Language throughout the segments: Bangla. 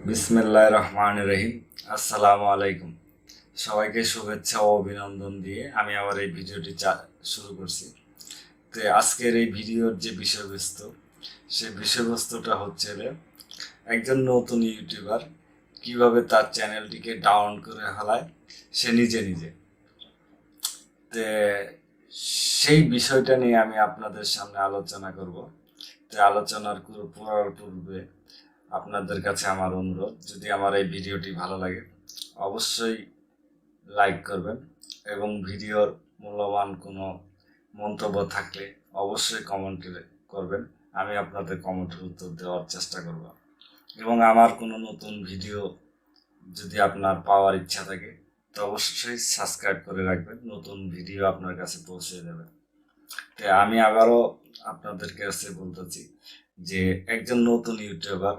বিসমিল্লাহির রহমানির রহিম। আসসালামু আলাইকুম। সবাইকে শুভেচ্ছা ও অভিনন্দন দিয়ে আমি আবার এই ভিডিওটি শুরু করছি। তো আজকের এই ভিডিওর যে বিষয়বস্তু, সেই বিষয়বস্তুটা হচ্ছে একজন নতুন ইউটিউবার কিভাবে তার চ্যানেলটিকে ডাউন করে ফেলায় সে নিজে নিজে। তো সেই বিষয়টা নিয়ে আমি আপনাদের সামনে আলোচনা করব। তো আলোচনার পূর্বে আপনাদের কাছে আমার অনুরোধ, যদি আমার এই ভিডিওটি ভালো লাগে অবশ্যই লাইক করবেন এবং ভিডিওর মূল্যবান কোনো মন্তব্য থাকলে অবশ্যই কমেন্ট করবেন। আমি আপনাদের কমেন্টের উত্তর দেওয়ার চেষ্টা করব এবং আমার কোনো নতুন ভিডিও যদি আপনার পাওয়ার ইচ্ছা থাকে তো অবশ্যই সাবস্ক্রাইব করে রাখবেন, নতুন ভিডিও আপনার কাছে পৌঁছে যাবে। তো আমি আবারও আপনাদের কাছে বলতেছি যে একজন নতুন ইউটিউবার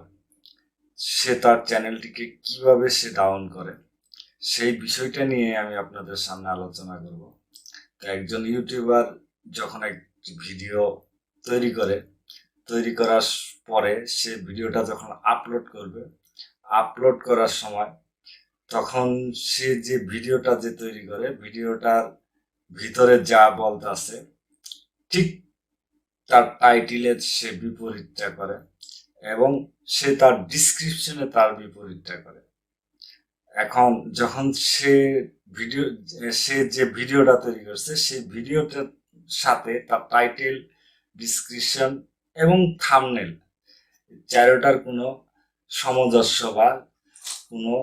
সে তার চ্যানেলটিকে কিভাবে সে ডাউন করে সেই বিষয়টা নিয়ে আমি আপনাদের সামনে আলোচনা করব। তো একজন ইউটিউবার যখন একটি ভিডিও তৈরি করার পরে সে ভিডিওটা যখন আপলোড করবে, আপলোড করার সময় তখন সে যে ভিডিওটা যে তৈরি করে ভিডিওটার ভিতরে যা বলতে আছে ঠিক তার টাইটেলে সে বিপরীতটা করে এবং সে তার ডিসক্রিপশনে তার বিপরীতটা করে। এখন যখন সে যে ভিডিওটা তৈরি করছে সেই ভিডিওটার সাথে তার টাইটেল, ডিসক্রিপশন এবং থাম্বনেল চারোটার কোনো সামঞ্জস্য বা কোনো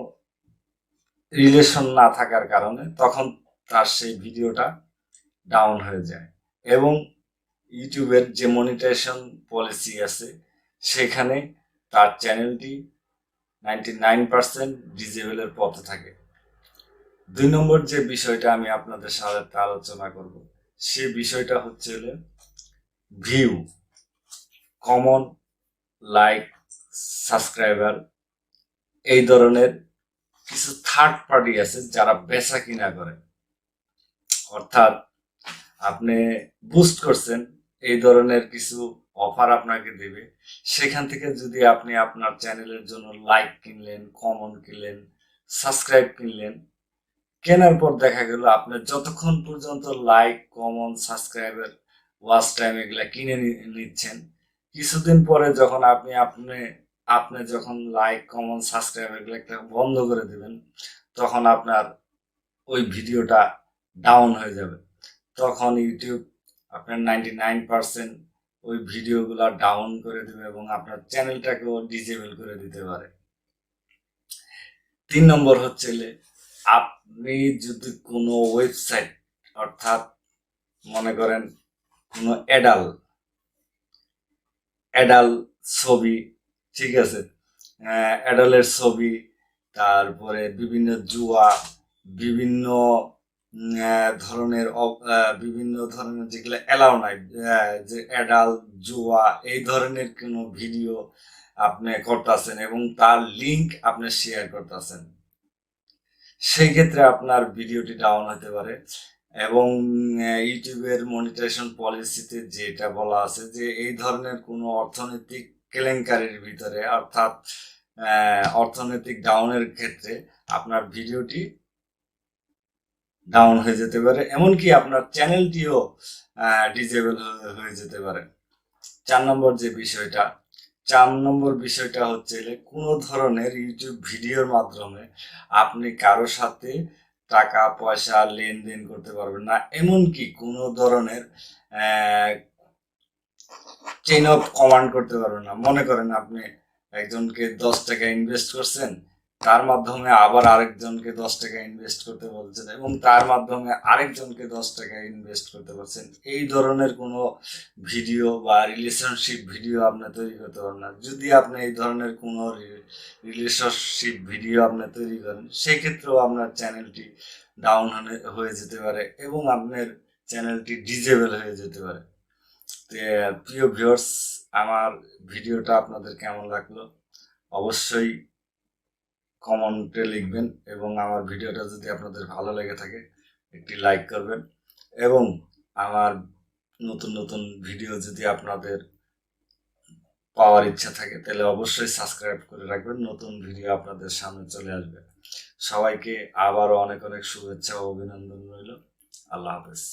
রিলেশন না থাকার কারণে তখন তার সেই ভিডিওটা ডাউন হয়ে যায় এবং ইউটিউবের যে মনিটাইজেশন পলিসি আছে সেখানে তার চ্যানেলটি 99% ডিজেবলের পথে থাকে। 2 নম্বর যে বিষয়টা আমি আপনাদের সাথে আলোচনা করব সে বিষয়টা হচ্ছে ভিউ, কমন, লাইক, সাবস্ক্রাইবার, এই ধরনের কিছু থার্ড পার্টি আছে যারা বেচা কিনা করে। অর্থাৎ আপনি বুস্ট করছেন, এই ধরনের কিছু অফার আপনাকে দেবে, সেখান থেকে যদি আপনি আপনার চ্যানেলের জন্য লাইক কিনলেন, কমন কিনলেন, সাবস্ক্রাইব কিনলেন, কেনার পর দেখা গেল আপনার যতক্ষণ পর্যন্ত like, common, subscriber, watch time এগুলা কিনে নিচ্ছেন, কিছুদিন পরে যখন আপনি যখন লাইক, কমন, সাবস্ক্রাইব এগুলো একটা বন্ধ করে দিবেন তখন আপনার ওই ভিডিওটা ডাউন হয়ে যাবে। তখন ইউটিউব আপনার 99% ওই ভিডিওগুলা ডাউন করে দেবে এবং আপনার চ্যানেলটাকেও ডিজেবল করে দিতে পারে। 3 নম্বর হচ্ছে আপনি যদি কোনো ওয়েবসাইট, অর্থাৎ মনে করেন কোনো অ্যাডাল ছবি, ঠিক আছে, অ্যাডালের ছবি, তারপরে বিভিন্ন জুয়া, বিভিন্ন বিভিন্ন ধরনের যেগুলো অ্যালাউ নাই, যে অ্যাডাল, জুয়া এই ধরনের কোনো ভিডিও আপনি করতেছেন এবং তার লিঙ্ক আপনি শেয়ার করতেছেন, সেই ক্ষেত্রে আপনার ভিডিওটি ডাউন হতে পারে। এবং ইউটিউবের মনিটাইজেশন পলিসিতে যেটা বলা আছে যে এই ধরনের কোনো অর্থনৈতিক কেলেঙ্কারির ভিতরে, অর্থাৎ অর্থনৈতিক ডাউনের ক্ষেত্রে আপনার ভিডিওটি ডাউন হয়ে যেতে পারে, এমনকি আপনার চ্যানেলটিও ডিজেবল হয়ে যেতে পারে। 4 নম্বর বিষয়টা হচ্ছে কোনো ধরনের ইউটিউব ভিডিওর মাধ্যমে আপনি কারোর সাথে টাকা পয়সা লেনদেন করতে পারবেন না, এমনকি কোনো ধরনের চেইন অফ কমান্ড করতে পারবেন না। মনে করেন আপনি একজনকে 10 টাকা ইনভেস্ট করছেন, তার মাধ্যমে আবার আরেকজনকে 10 টাকা ইনভেস্ট করতে বলছেন এবং তার মাধ্যমে আরেকজনকে 10 টাকা ইনভেস্ট করতে পারছেন, এই ধরনের কোনো ভিডিও বা রিলেশনশিপ ভিডিও আপনি তৈরি করতে পারেন না। যদি আপনি এই ধরনের কোনো রিলেশনশিপ ভিডিও আপনি তৈরি করেন সেই ক্ষেত্রেও আপনার চ্যানেলটি ডাউন হয়ে যেতে পারে এবং আপনার চ্যানেলটি ডিজেবল হয়ে যেতে পারে। প্রিয় ভিউয়ার্স, আমার ভিডিওটা আপনাদের কেমন লাগলো অবশ্যই কমেন্টে লিখবেন এবং আমার ভিডিওটা যদি আপনাদের ভালো লেগে থাকে একটি লাইক করবেন এবং আমার নতুন নতুন ভিডিও যদি আপনাদের পাওয়ার ইচ্ছা থাকে তাহলে অবশ্যই সাবস্ক্রাইব করে রাখবেন, নতুন ভিডিও আপনাদের সামনে চলে আসবে। সবাইকে আবারও অনেক অনেক শুভেচ্ছা ও অভিনন্দন রইল। আল্লাহ হাফেজ।